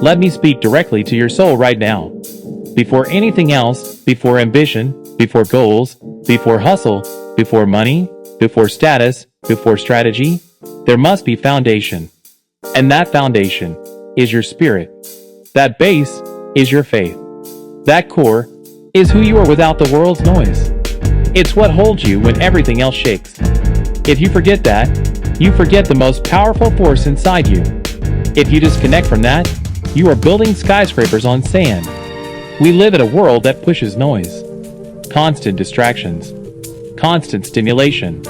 let me speak directly to your soul right now. Before anything else, before ambition, before goals, before hustle, before money, before status, before strategy, there must be foundation. And that foundation is your spirit. That base is your faith. That core is who you are without the world's noise. It's what holds you when everything else shakes. If you forget that, you forget the most powerful force inside you. If you disconnect from that, you are building skyscrapers on sand. We live in a world that pushes noise. Constant distractions. Constant stimulation.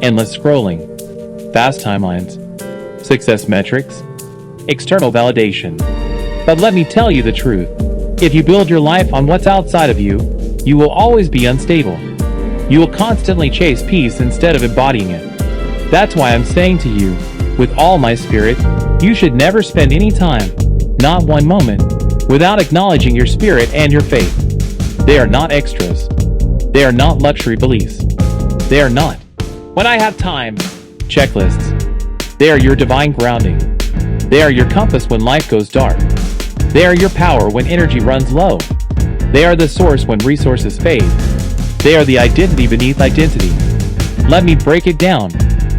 Endless scrolling. Fast timelines. Success metrics. External validation. But let me tell you the truth. If you build your life on what's outside of you, you will always be unstable. You will constantly chase peace instead of embodying it. That's why I'm saying to you, with all my spirit, you should never spend any time, not one moment, without acknowledging your spirit and your faith. They are not extras. They are not luxury beliefs. They are not, when I have time, checklists. They are your divine grounding. They are your compass when life goes dark. They are your power when energy runs low. They are the source when resources fade. They are the identity beneath identity. Let me break it down,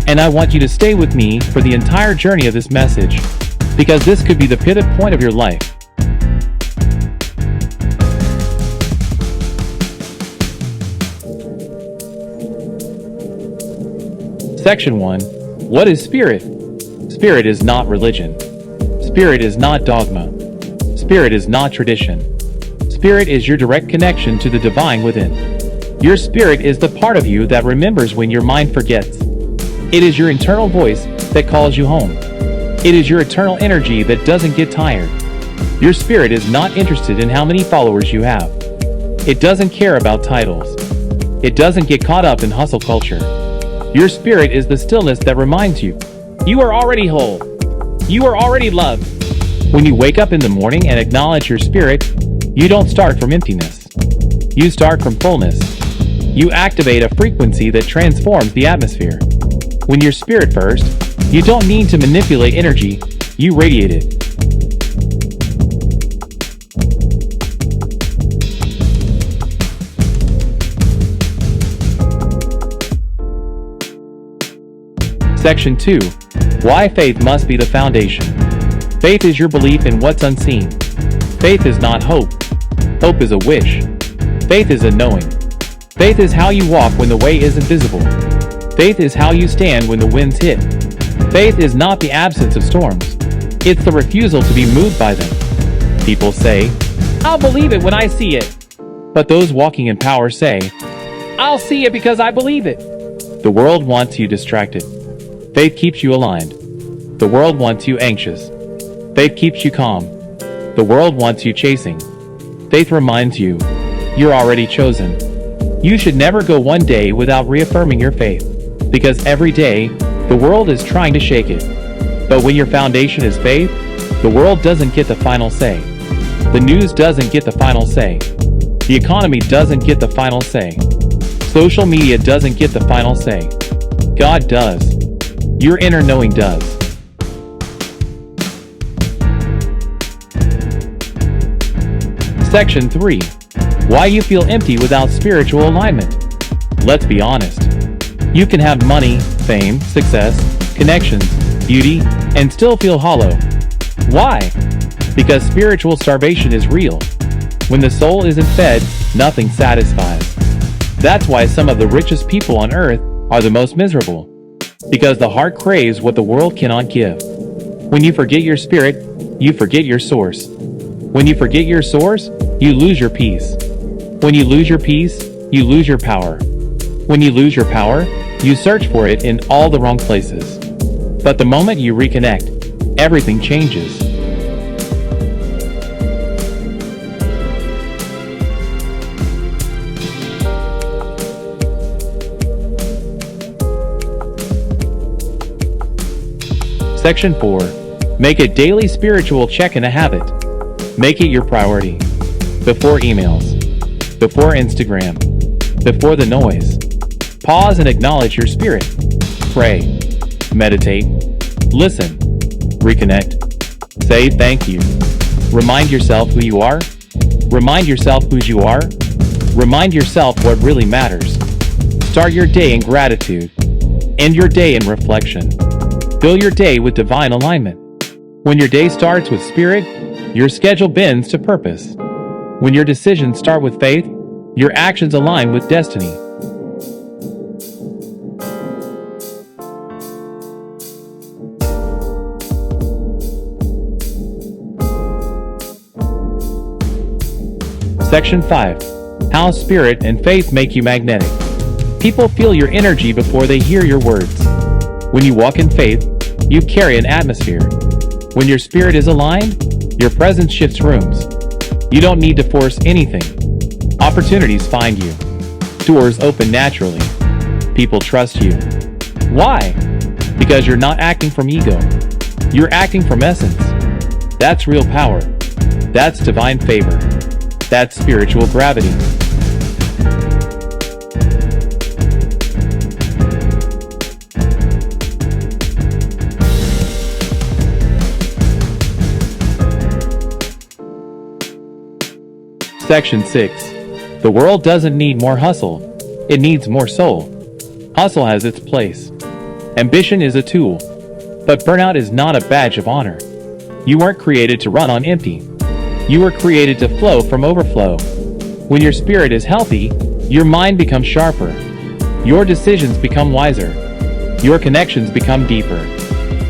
and I want you to stay with me for the entire journey of this message, because this could be the pivot point of your life. Section 1. What is spirit? Spirit is not religion. Spirit is not dogma. Spirit is not tradition. Spirit is your direct connection to the divine within. Your spirit is the part of you that remembers when your mind forgets. It is your internal voice that calls you home. It is your eternal energy that doesn't get tired. Your spirit is not interested in how many followers you have. It doesn't care about titles. It doesn't get caught up in hustle culture. Your spirit is the stillness that reminds you, you are already whole. You are already loved. When you wake up in the morning and acknowledge your spirit, you don't start from emptiness. You start from fullness. You activate a frequency that transforms the atmosphere. When you're spirit first, you don't need to manipulate energy, you radiate it. Section 2. Why faith must be the foundation. Faith is your belief in what's unseen. Faith is not hope. Hope is a wish. Faith is a knowing. Faith is how you walk when the way isn't visible. Faith is how you stand when the winds hit. Faith is not the absence of storms. It's the refusal to be moved by them. People say, I'll believe it when I see it. But those walking in power say, I'll see it because I believe it. The world wants you distracted. Faith keeps you aligned. The world wants you anxious. Faith keeps you calm. The world wants you chasing. Faith reminds you, you're already chosen. You should never go one day without reaffirming your faith, because every day, the world is trying to shake it. But when your foundation is faith, the world doesn't get the final say. The news doesn't get the final say. The economy doesn't get the final say. Social media doesn't get the final say. God does. Your inner knowing does. Section 3. Why you feel empty without spiritual alignment. Let's be honest. You can have money, fame, success, connections, beauty, and still feel hollow. Why? Because spiritual starvation is real. When the soul isn't fed, nothing satisfies. That's why some of the richest people on earth are the most miserable. Because the heart craves what the world cannot give. When you forget your spirit, you forget your source. When you forget your source, you lose your peace. When you lose your peace, you lose your power. When you lose your power, you search for it in all the wrong places. But the moment you reconnect, everything changes. Section 4. Make a daily spiritual check-in a habit. Make it your priority. Before emails. Before Instagram. Before the noise. Pause and acknowledge your spirit. Pray. Meditate. Listen. Reconnect. Say thank you. Remind yourself who you are. Remind yourself whose you are. Remind yourself what really matters. Start your day in gratitude. End your day in reflection. Fill your day with divine alignment. When your day starts with spirit, your schedule bends to purpose. When your decisions start with faith, your actions align with destiny. Section 5. How spirit and faith make you magnetic. People feel your energy before they hear your words. When you walk in faith, you carry an atmosphere. When your spirit is aligned, your presence shifts rooms. You don't need to force anything. Opportunities find you. Doors open naturally. People trust you. Why? Because you're not acting from ego. You're acting from essence. That's real power. That's divine favor. That's spiritual gravity. Section 6. The world doesn't need more hustle. It needs more soul. Hustle has its place. Ambition is a tool. But burnout is not a badge of honor. You weren't created to run on empty. You were created to flow from overflow. When your spirit is healthy, your mind becomes sharper. Your decisions become wiser. Your connections become deeper.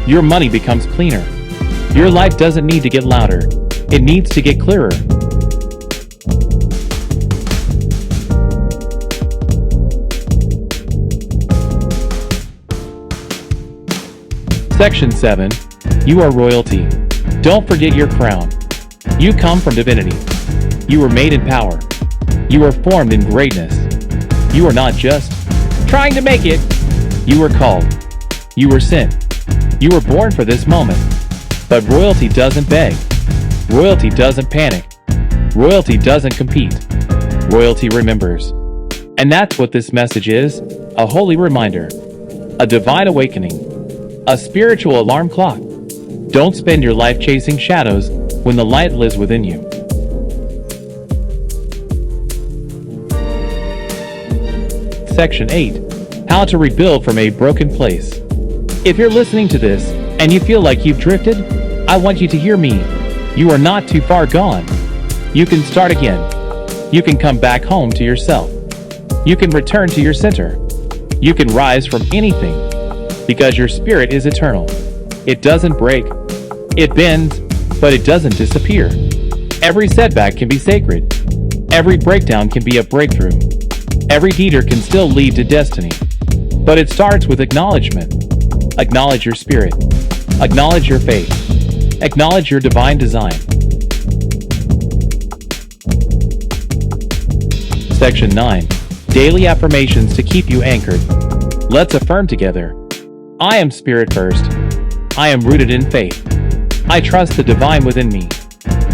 Your money becomes cleaner. Your life doesn't need to get louder. It needs to get clearer. Section 7. You are royalty. Don't forget your crown. You come from divinity. You were made in power. You were formed in greatness. You are not just trying to make it. You were called. You were sent. You were born for this moment. But royalty doesn't beg. Royalty doesn't panic. Royalty doesn't compete. Royalty remembers. And that's what this message is, a holy reminder, a divine awakening, a spiritual alarm clock. Don't spend your life chasing shadows when the light lives within you. Section 8. How to rebuild from a broken place. If you're listening to this and you feel like you've drifted, I want you to hear me. You are not too far gone. You can start again. You can come back home to yourself. You can return to your center. You can rise from anything because your spirit is eternal. It doesn't break. It bends, but it doesn't disappear. Every setback can be sacred. Every breakdown can be a breakthrough. Every detour can still lead to destiny. But it starts with acknowledgement. Acknowledge your spirit. Acknowledge your faith. Acknowledge your divine design. Section 9. Daily affirmations to keep you anchored. Let's affirm together. I am spirit first. I am rooted in faith. I trust the divine within me.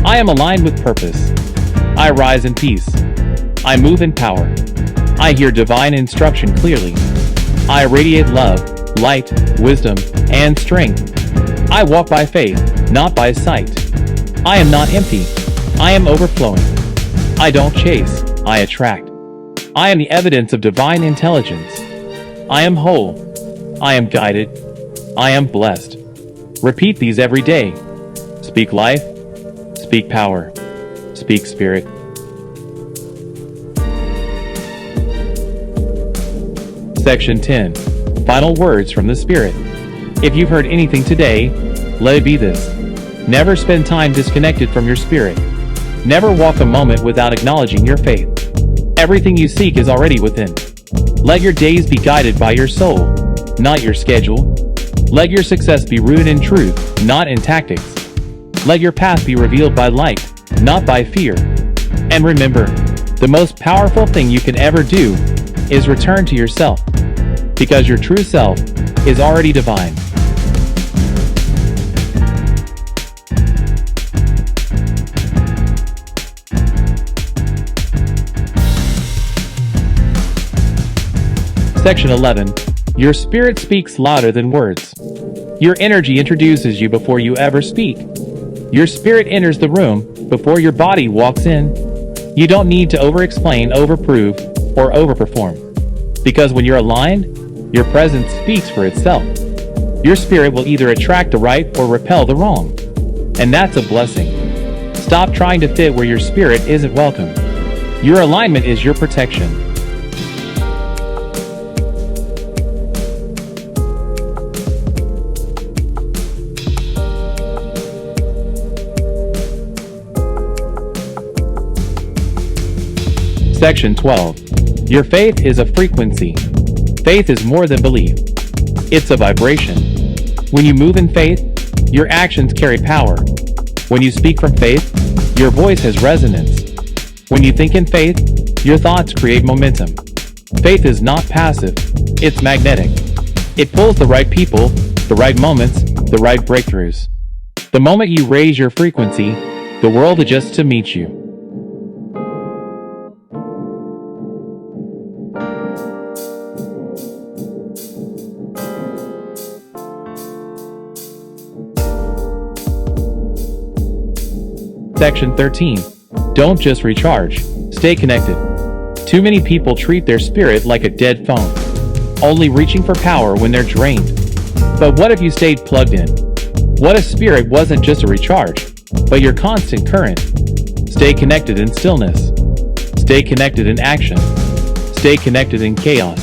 I am aligned with purpose. I rise in peace. I move in power. I hear divine instruction clearly. I radiate love, light, wisdom, and strength. I walk by faith, not by sight. I am not empty. I am overflowing. I don't chase, I attract. I am the evidence of divine intelligence. I am whole. I am guided. I am blessed. Repeat these every day. Speak life. Speak power. Speak spirit. Section 10. Final words from the Spirit. If you've heard anything today, let it be this. Never spend time disconnected from your spirit. Never walk a moment without acknowledging your faith. Everything you seek is already within. Let your days be guided by your soul, not your schedule. Let your success be rooted in truth, not in tactics. Let your path be revealed by light, not by fear. And remember, the most powerful thing you can ever do is return to yourself, because your true self is already divine. Section 11. Your spirit speaks louder than words. Your energy introduces you before you ever speak. Your spirit enters the room before your body walks in. You don't need to over-explain, over-prove, or over-perform. Because when you're aligned, your presence speaks for itself. Your spirit will either attract the right or repel the wrong. And that's a blessing. Stop trying to fit where your spirit isn't welcome. Your alignment is your protection. Section 12. Your faith is a frequency. Faith is more than belief. It's a vibration. When you move in faith, your actions carry power. When you speak from faith, your voice has resonance. When you think in faith, your thoughts create momentum. Faith is not passive, it's magnetic. It pulls the right people, the right moments, the right breakthroughs. The moment you raise your frequency, the world adjusts to meet you. Section 13. Don't just recharge, stay connected. Too many people treat their spirit like a dead phone, only reaching for power when they're drained. But what if you stayed plugged in? What if spirit wasn't just a recharge, but your constant current? Stay connected in stillness. Stay connected in action. Stay connected in chaos.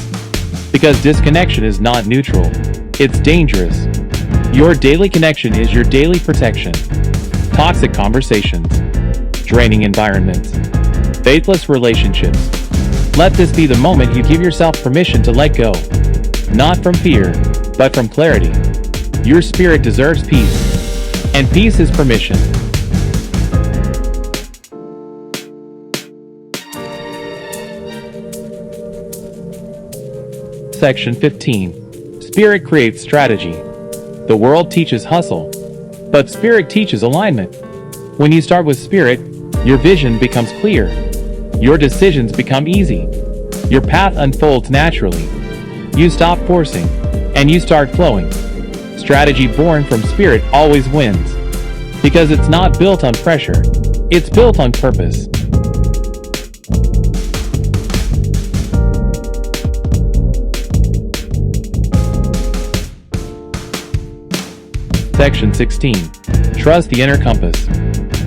Because disconnection is not neutral, it's dangerous. Your daily connection is your daily protection. Toxic conversations, draining environments, faithless relationships. Let this be the moment you give yourself permission to let go. Not from fear, but from clarity. Your spirit deserves peace, and peace is permission. Section 15. Spirit creates strategy. The world teaches hustle, but spirit teaches alignment. When you start with spirit, your vision becomes clear. Your decisions become easy. Your path unfolds naturally. You stop forcing, and you start flowing. Strategy born from spirit always wins. Because it's not built on pressure, it's built on purpose. Section 16. Trust the inner compass.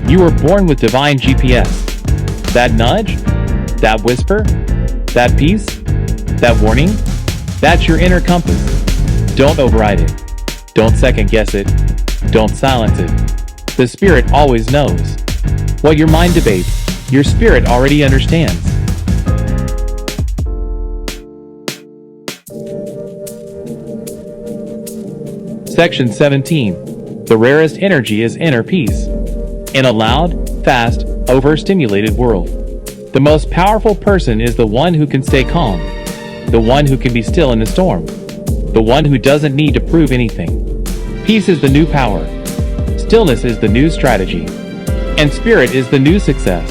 You were born with divine GPS. That nudge? That whisper? That peace? That warning? That's your inner compass. Don't override it. Don't second guess it. Don't silence it. The spirit always knows. What your mind debates, your spirit already understands. Section 17. The rarest energy is inner peace. In a loud, fast, overstimulated world, the most powerful person is the one who can stay calm, the one who can be still in a storm, the one who doesn't need to prove anything. Peace is the new power. Stillness is the new strategy. And spirit is the new success.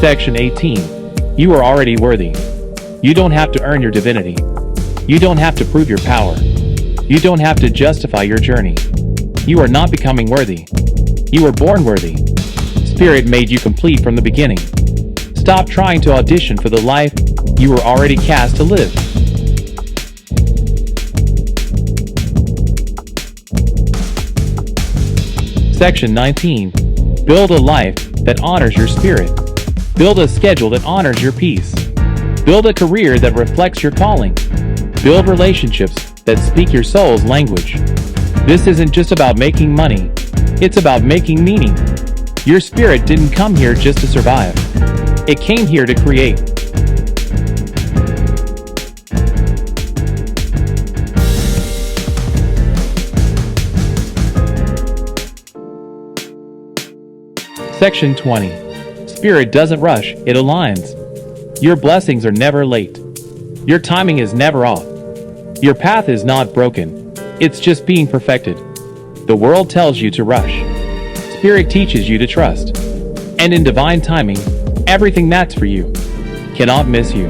Section 18. You are already worthy. You don't have to earn your divinity. You don't have to prove your power. You don't have to justify your journey. You are not becoming worthy. You were born worthy. Spirit made you complete from the beginning. Stop trying to audition for the life you were already cast to live. Section 19. Build a life that honors your spirit. Build a schedule that honors your peace. Build a career that reflects your calling. Build relationships that speak your soul's language. This isn't just about making money. It's about making meaning. Your spirit didn't come here just to survive. It came here to create. Section 20. Spirit doesn't rush, it aligns. Your blessings are never late. Your timing is never off. Your path is not broken. It's just being perfected. The world tells you to rush. Spirit teaches you to trust. And in divine timing, everything that's for you cannot miss you.